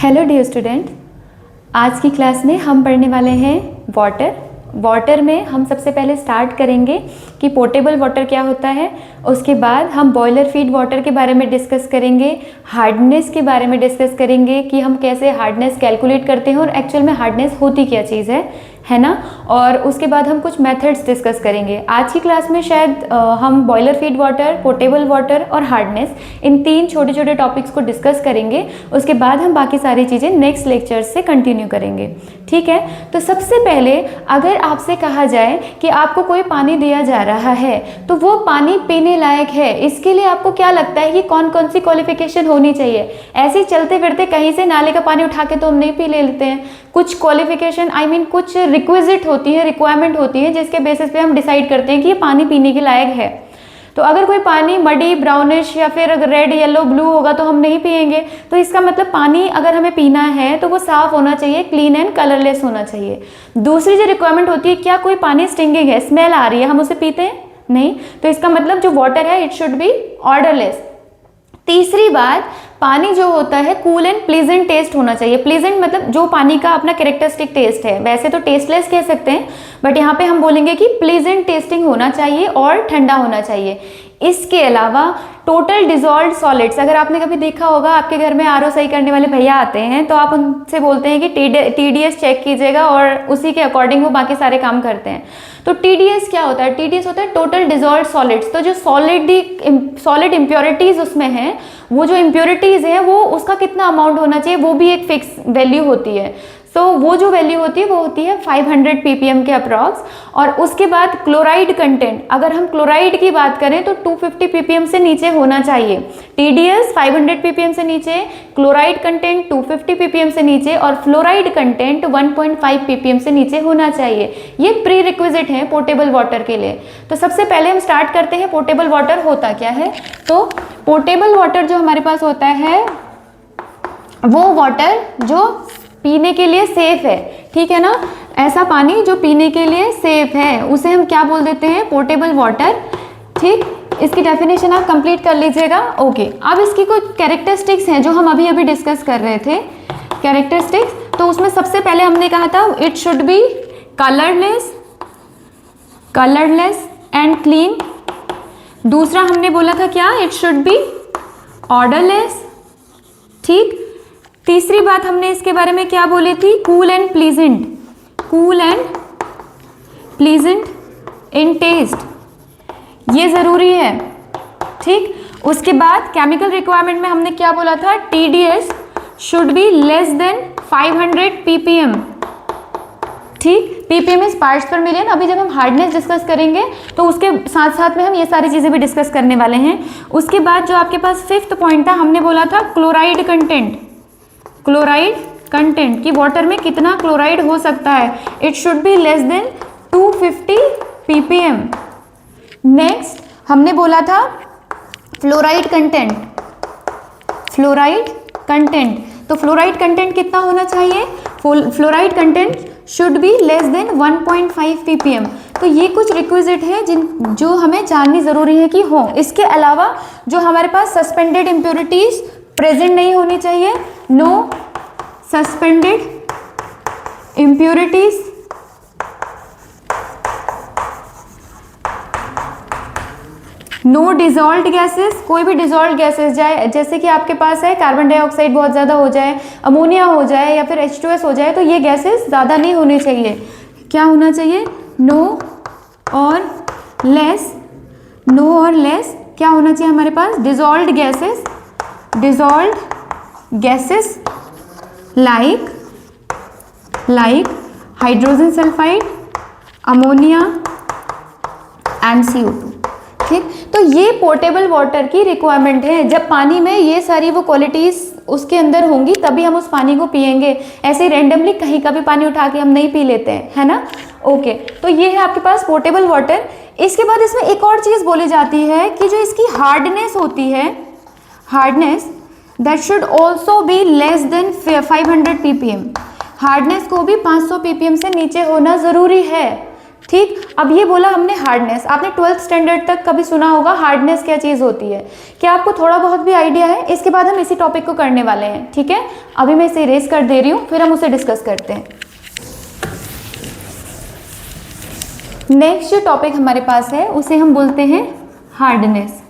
Hello dear student, आज की class में हम पढ़ने वाले हैं वाटर में हम सबसे पहले स्टार्ट करेंगे कि पोर्टेबल वाटर क्या होता है। उसके बाद हम बॉयलर फीड वाटर के बारे में डिस्कस करेंगे, हार्डनेस के बारे में डिस्कस करेंगे कि हम कैसे हार्डनेस कैलकुलेट करते हैं और एक्चुअल में हार्डनेस होती क्या चीज़ है ना। और उसके बाद हम कुछ मेथड्स डिस्कस करेंगे। आज की क्लास में शायद हम boiler feed water, portable water और हार्डनेस, इन तीन छोटे छोटे टॉपिक्स को डिस्कस करेंगे। उसके बाद हम बाकी सारी चीज़ें नेक्स्ट लेक्चर्स से कंटिन्यू करेंगे, ठीक है। तो सबसे पहले अगर आपसे कहा जाए कि आपको कोई पानी दिया जा रहा है तो वो पानी पीने लायक है, इसके लिए आपको क्या लगता है कि कौन कौन सी क्वालिफिकेशन होनी चाहिए? ऐसे ही चलते फिरते कहीं से नाले का पानी उठा के तो हम नहीं पी लेते हैं। कुछ क्वालिफिकेशन कुछ रिक्विजिट होती है, रिक्वायरमेंट होती है, जिसके बेसिस पे हम डिसाइड करते हैं कि ये पानी पीने के लायक है। तो अगर कोई पानी मडी, ब्राउनिश या फिर रेड, येलो, ब्लू होगा तो हम नहीं पिएंगे। तो इसका मतलब पानी अगर हमें पीना है तो वो साफ होना चाहिए, क्लीन एंड कलरलेस होना चाहिए। दूसरी जो रिक्वायरमेंट होती है, क्या कोई पानी स्टिंगिंग है, स्मेल आ रही है, हम उसे पीते हैं? नहीं। तो इसका मतलब जो वाटर है इट शुड बी ऑर्डरलेस। तीसरी बात, पानी जो होता है कूल एंड प्लीजेंट टेस्ट होना चाहिए। प्लीजेंट मतलब जो पानी का अपना कैरेक्टरिस्टिक टेस्ट है, वैसे तो टेस्टलेस कह सकते हैं, बट यहाँ पे हम बोलेंगे कि प्लीजेंट टेस्टिंग होना चाहिए और ठंडा होना चाहिए। इसके अलावा टोटल डिजॉल्व्ड सॉलिड्स, अगर आपने कभी देखा होगा आपके घर में आरओ सही करने वाले भैया आते हैं तो आप उनसे बोलते हैं कि टीडीएस चेक कीजिएगा और उसी के अकॉर्डिंग वो बाकी सारे काम करते हैं। तो टीडीएस क्या होता है? टीडीएस होता है टोटल डिजॉल्व्ड सॉलिड्स। तो जो सॉलिड इम्प्योरिटीज उसमें हैं, वो जो इम्प्योरिटीज है वो उसका कितना अमाउंट होना चाहिए, वो भी एक फिक्स वैल्यू होती है। सो वो जो वैल्यू होती है वो होती है 500 ppm के अप्रॉक्स। और उसके बाद क्लोराइड कंटेंट, अगर हम क्लोराइड की बात करें तो 250 ppm से नीचे होना चाहिए। टीडीएस 500 ppm से नीचे, क्लोराइड कंटेंट 250 ppm से नीचे और फ्लोराइड कंटेंट 1.5 ppm से नीचे होना चाहिए। ये प्री रिक्विजिट है पोर्टेबल वाटर के लिए। तो सबसे पहले हम स्टार्ट करते हैं पोर्टेबल वाटर होता क्या है। तो पोर्टेबल वाटर जो हमारे पास होता है वो वाटर जो पीने के लिए सेफ है, ठीक है ना। ऐसा पानी जो पीने के लिए सेफ है उसे हम क्या बोल देते हैं? पोर्टेबल वाटर, ठीक। इसकी डेफिनेशन आप कंप्लीट कर लीजिएगा। ओके, अब इसकी कुछ कैरेक्टरिस्टिक्स हैं जो हम अभी अभी डिस्कस कर रहे थे। कैरेक्टरिस्टिक्स, तो उसमें सबसे पहले हमने कहा था it should be colourless and clean. दूसरा हमने बोला था क्या? इट शुड बी ऑर्डरलेस, ठीक। तीसरी बात हमने इसके बारे में क्या बोली थी? Cool and pleasant in taste, ये जरूरी है, ठीक। उसके बाद केमिकल रिक्वायरमेंट में हमने क्या बोला था? TDS should be less than 500 ppm, ठीक। ppm इज पार्ट्स पर मिलियन। अभी जब हम हार्डनेस डिस्कस करेंगे तो उसके साथ साथ में हम ये सारी चीजें भी डिस्कस करने वाले हैं। उसके बाद जो आपके पास फिफ्थ पॉइंट था, हमने बोला था क्लोराइड कंटेंट कि वाटर में कितना क्लोराइड हो सकता है। It should be less than 250 ppm। Next हमने बोला था फ्लोराइड कंटेंट। तो फ्लोराइड कंटेंट कितना होना चाहिए? Fluoride content should be less than 1.5 ppm। तो ये कुछ रिक्विजिट है जो हमें जाननी जरूरी है कि हो। इसके अलावा जो हमारे पास सस्पेंडेड इम्प्योरिटीज प्रेजेंट नहीं होनी चाहिए। No suspended impurities, no dissolved gases. कोई भी डिजॉल्व्ड गैसेस जाए, जैसे कि आपके पास है कार्बन डाइऑक्साइड बहुत ज़्यादा हो जाए, अमोनिया हो जाए या फिर H2S हो जाए, तो ये गैसेस ज़्यादा नहीं होने चाहिए। क्या होना चाहिए? नो और लेस क्या होना चाहिए हमारे पास? Dissolved gases like hydrogen sulphide, ammonia and CO2, ठीक। तो ये पोर्टेबल वाटर की रिक्वायरमेंट है। जब पानी में ये सारी वो क्वालिटीज उसके अंदर होंगी तभी हम उस पानी को पिएंगे। ऐसे रैंडमली कहीं का भी पानी उठा के हम नहीं पी लेते हैं, है ना। ओके, तो ये है आपके पास पोर्टेबल वाटर। इसके बाद इसमें एक और चीज बोली जाती है कि जो इसकी हार्डनेस होती है, hardness that should also be less than 500 ppm। Hardness को भी 500 ppm से नीचे होना जरूरी है, ठीक, अब ये बोला हमने हार्डनेस, आपने 12th स्टैंडर्ड तक कभी सुना होगा हार्डनेस क्या चीज़ होती है, क्या आपको थोड़ा बहुत भी आइडिया है? इसके बाद हम इसी टॉपिक को करने वाले हैं, ठीक है। अभी मैं इसे इरेज कर दे रही हूँ, फिर हम उसे डिस्कस करते हैं। नेक्स्ट जो टॉपिक हमारे पास है उसे हम बोलते हैं हार्डनेस।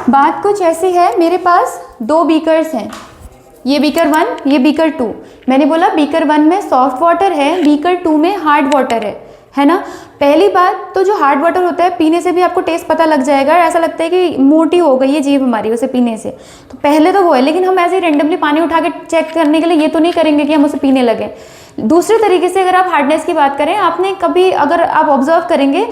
बात कुछ ऐसी है, मेरे पास 2 बीकर्स हैं, ये बीकर 1, ये बीकर 2। मैंने बोला बीकर 1 में सॉफ्ट वाटर है, बीकर 2 में हार्ड वाटर है ना। पहली बात तो जो हार्ड वाटर होता है पीने से भी आपको टेस्ट पता लग जाएगा, ऐसा लगता है कि मोटी हो गई है जीभ हमारी उसे पीने से, तो पहले तो वो है। लेकिन हम ऐसे ही रेंडमली पानी उठा के चेक करने के लिए ये तो नहीं करेंगे कि हम उसे पीने लगे। दूसरे तरीके से अगर आप हार्डनेस की बात करें, आपने कभी अगर आप ऑब्जर्व करेंगे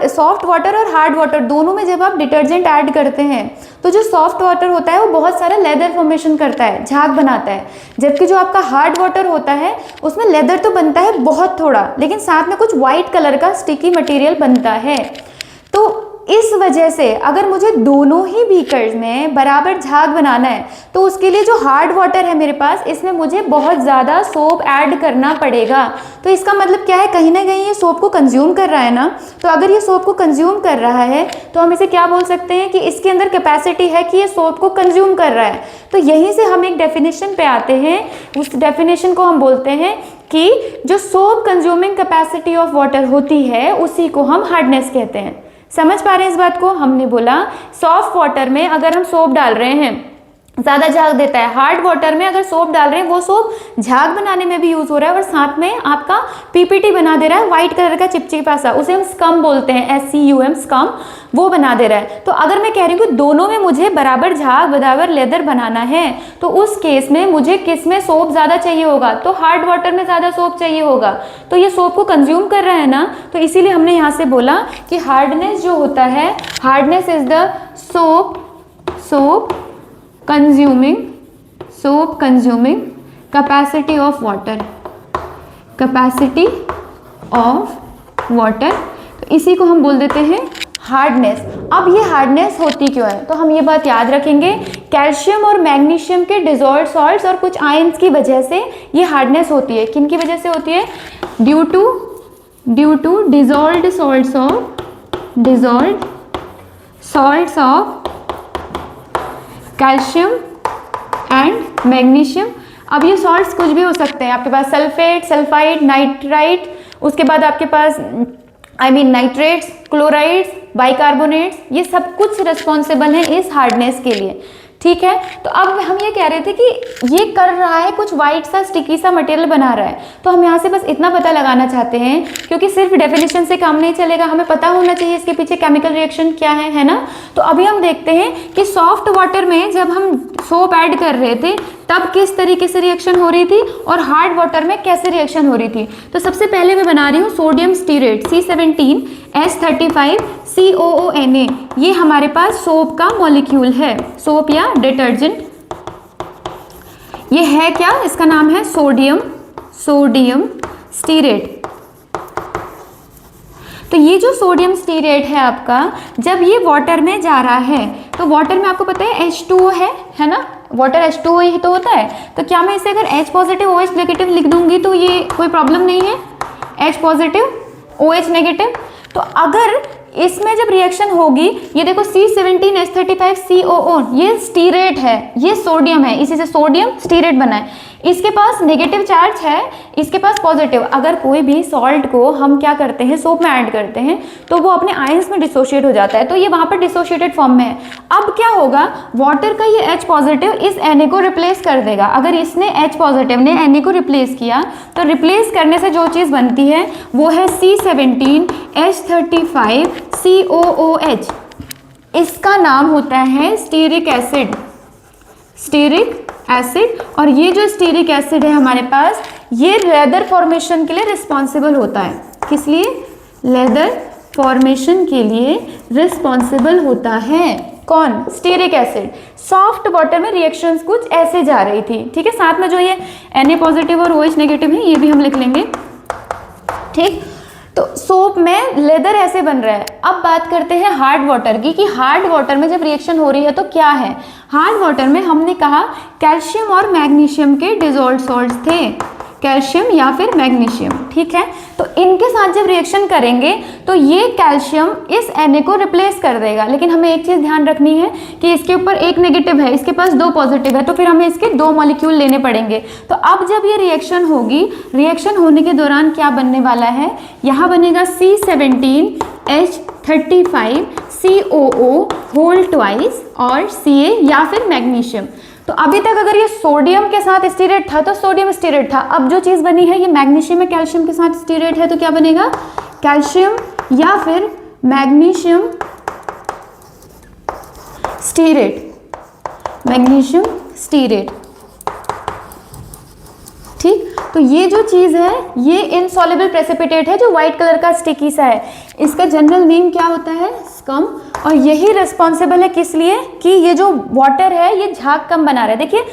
सॉफ्ट वाटर और हार्ड वाटर दोनों में जब आप डिटर्जेंट ऐड करते हैं तो जो सॉफ्ट वाटर होता है वो बहुत सारा लेदर फॉर्मेशन करता है, झाग बनाता है, जबकि जो आपका हार्ड वाटर होता है उसमें लेदर तो बनता है बहुत थोड़ा, लेकिन साथ में कुछ वाइट कलर का स्टिकी मटेरियल बनता है। तो इस वजह से अगर मुझे दोनों ही बीकर्स में बराबर झाग बनाना है तो उसके लिए जो हार्ड वाटर है मेरे पास, इसमें मुझे बहुत ज़्यादा सोप ऐड करना पड़ेगा। तो इसका मतलब क्या है, कहीं ना कहीं ये सोप को कंज्यूम कर रहा है ना। तो अगर ये सोप को कंज्यूम कर रहा है तो हम इसे क्या बोल सकते हैं कि इसके अंदर कैपेसिटी है कि ये सोप को कंज्यूम कर रहा है। तो यहीं से हम एक डेफिनेशन पे आते हैं, उस डेफिनेशन को हम बोलते हैं कि जो soap consuming capacity of water होती है उसी को हम हार्डनेस कहते हैं। समझ पा रहे हैं इस बात को? हमने बोला सॉफ्ट वाटर में अगर हम सोप डाल रहे हैं ज़्यादा झाग देता है, हार्ड वाटर में अगर सोप डाल रहे हैं वो सोप झाग बनाने में भी यूज़ हो रहा है और साथ में आपका पीपीटी बना दे रहा है, वाइट कलर का चिपचिपा सा, उसे हम स्कम बोलते हैं, SCUM स्कम, वो बना दे रहा है। तो अगर मैं कह रही हूँ कि दोनों में मुझे बराबर झाग बराबर लेदर बनाना है तो उस केस में मुझे किस में सोप ज़्यादा चाहिए होगा? तो हार्ड वाटर में ज़्यादा सोप चाहिए होगा। तो ये सोप को कंज्यूम कर रहा है ना, तो इसीलिए हमने यहाँ से बोला कि हार्डनेस जो होता है, hardness is the soap consuming capacity of water, तो इसी को हम बोल देते हैं हार्डनेस। अब ये हार्डनेस होती क्यों है? तो हम ये बात याद रखेंगे, कैल्शियम और मैग्नीशियम के डिजॉल्व्ड सॉल्ट्स और कुछ आयंस की वजह से ये हार्डनेस होती है। किन की वजह से होती है? Due to dissolved salts of calcium and magnesium. अब ये सॉल्ट्स कुछ भी हो सकते हैं, आपके पास सल्फेट, सल्फाइड, नाइट्राइट, उसके बाद आपके पास नाइट्रेट्स, क्लोराइड्स, बाइकार्बोनेट्स, ये सब कुछ रिस्पॉन्सिबल हैं इस हार्डनेस के लिए। ठीक है, तो अब हम ये कह रहे थे कि ये कर रहा है कुछ वाइट सा स्टिकी सा मटेरियल बना रहा है, तो हम यहाँ से बस इतना पता लगाना चाहते हैं, क्योंकि सिर्फ डेफिनेशन से काम नहीं चलेगा, हमें पता होना चाहिए इसके पीछे केमिकल रिएक्शन क्या है ना। तो अभी हम देखते हैं कि सॉफ्ट वाटर में जब हम सोप ऐड कर रहे थे तब किस तरीके से रिएक्शन हो रही थी और हार्ड वाटर में कैसे रिएक्शन हो रही थी। तो सबसे पहले मैं बना रही हूँ सोडियम स्टीरेट C17H35COONA, ये हमारे पास सोप का मॉलिक्यूल है, सोप या डिटर्जेंट। ये है क्या? इसका नाम है सोडियम स्टीरेट। तो ये जो सोडियम स्टीरेट है आपका, जब ये वाटर में जा रहा है तो वाटर में आपको पता है H2O है ना, वाटर H2O ही तो होता है। तो क्या मैं इसे अगर H पॉजिटिव OH नेगेटिव लिख दूंगी तो ये कोई प्रॉब्लम नहीं है? H positive OH negative. तो अगर इसमें जब रिएक्शन होगी, ये देखो C17H35COO, ये स्टीरेट है, ये सोडियम है, इसी से सोडियम स्टीरेट बना है। इसके पास नेगेटिव चार्ज है, इसके पास पॉजिटिव। अगर कोई भी सॉल्ट को हम क्या करते हैं, सोप में ऐड करते हैं, तो वो अपने आयंस में डिसोशिएट हो जाता है, तो ये वहाँ पर डिसोशिएटेड फॉर्म में है। अब क्या होगा, वाटर का ये H पॉजिटिव इस Na को रिप्लेस कर देगा। अगर इसने H पॉजिटिव ने Na को रिप्लेस किया, तो रिप्लेस करने से जो चीज़ बनती है वो है C17H35COOH। इसका नाम होता है स्टीरिक एसिड। और ये जो स्टीरिक एसिड है हमारे पास, ये लेदर फॉर्मेशन के लिए रिस्पॉन्सिबल होता है। किस लिए? लेदर फॉर्मेशन के लिए रिस्पॉन्सिबल होता है। कौन? Stearic acid. सॉफ्ट वाटर में रिएक्शंस कुछ ऐसे जा रही थी, ठीक है। साथ में जो ये Na पॉजिटिव और OH नेगेटिव है, ये भी हम लिख लेंगे, ठीक। तो सोप में लेदर ऐसे बन रहा है। अब बात करते हैं हार्ड वाटर की, कि हार्ड वाटर में जब रिएक्शन हो रही है तो क्या है। हार्ड वाटर में हमने कहा कैल्शियम और मैग्नीशियम के डिजॉल्व्ड सॉल्ट्स थे, कैल्शियम या फिर मैग्नीशियम, ठीक है। तो इनके साथ जब रिएक्शन करेंगे तो ये कैल्शियम इस Na को रिप्लेस कर देगा, लेकिन हमें एक चीज़ ध्यान रखनी है कि इसके ऊपर एक नेगेटिव है, इसके पास 2 पॉजिटिव है, तो फिर हमें इसके 2 मॉलिक्यूल लेने पड़ेंगे। तो अब जब ये रिएक्शन होगी, रिएक्शन होने के दौरान क्या बनने वाला है, यहाँ बनेगा C17H35 COO होल ट्वाइस और Ca या फिर मैग्नीशियम। तो अभी तक अगर ये सोडियम के साथ स्टीरेट था तो सोडियम स्टीरेट था, अब जो चीज़ बनी है ये मैग्नीशियम में कैल्शियम के साथ स्टीरेट है, तो क्या बनेगा, कैल्शियम या फिर मैग्नीशियम स्टीरेट, मैग्नीशियम स्टीरेट, ठीक। तो ये जो चीज़ है ये इनसॉल्युबल प्रेसिपिटेट है जो व्हाइट कलर का स्टिकी सा है, इसका जनरल नेम क्या होता है, स्कम। और यही रिस्पॉन्सिबल है किस लिए, कि ये जो वाटर है ये झाग कम बना रहा है। देखिए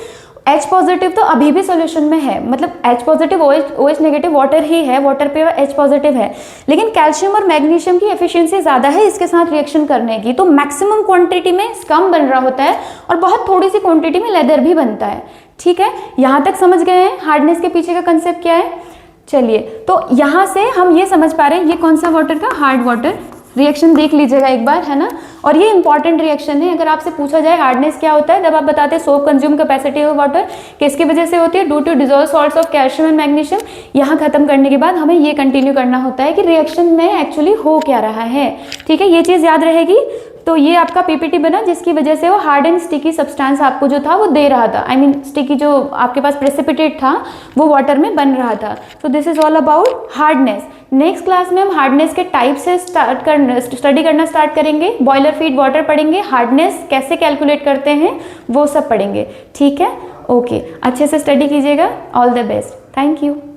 H पॉजिटिव तो अभी भी सॉल्यूशन में है, मतलब H positive OH negative water ही है, वाटर पे H पॉजिटिव है, लेकिन कैल्शियम और मैग्नीशियम की एफिशिएंसी ज़्यादा है इसके साथ रिएक्शन करने की, तो मैक्सिमम क्वांटिटी में स्कम बन रहा होता है और बहुत थोड़ी सी क्वांटिटी में लेदर भी बनता है, ठीक है। यहाँ तक समझ गए हैं हार्डनेस के पीछे का कंसेप्ट क्या है। चलिए, तो यहाँ से हम ये समझ पा रहे हैं ये कौन सा वाटर का, हार्ड वाटर। रिएक्शन देख लीजिएगा एक बार, है ना, और ये इंपॉर्टेंट रिएक्शन है। अगर आपसे पूछा जाए हार्डनेस क्या होता है, जब आप बताते हैं soap consume capacity of water किसकी वजह से होती है, due to dissolve salts of calcium and magnesium. यहाँ खत्म करने के बाद हमें ये कंटिन्यू करना होता है कि रिएक्शन में एक्चुअली हो क्या रहा है, ठीक है, ये चीज़ याद रहेगी। तो ये आपका पीपीटी बना जिसकी वजह से वो हार्ड एंड स्टिकी सब्सटेंस आपको जो था वो दे रहा था, आई मीन स्टिकी जो आपके पास प्रेसिपिटेट था वो वाटर में बन रहा था। तो this is all about hardness. Next class में हम हार्डनेस के टाइप से स्टडी करना स्टार्ट करेंगे, बॉयलर फीड वाटर पढ़ेंगे, हार्डनेस कैसे कैलकुलेट करते हैं वो सब पढ़ेंगे, ठीक है। ओके, अच्छे से स्टडी कीजिएगा, all the best, thank you.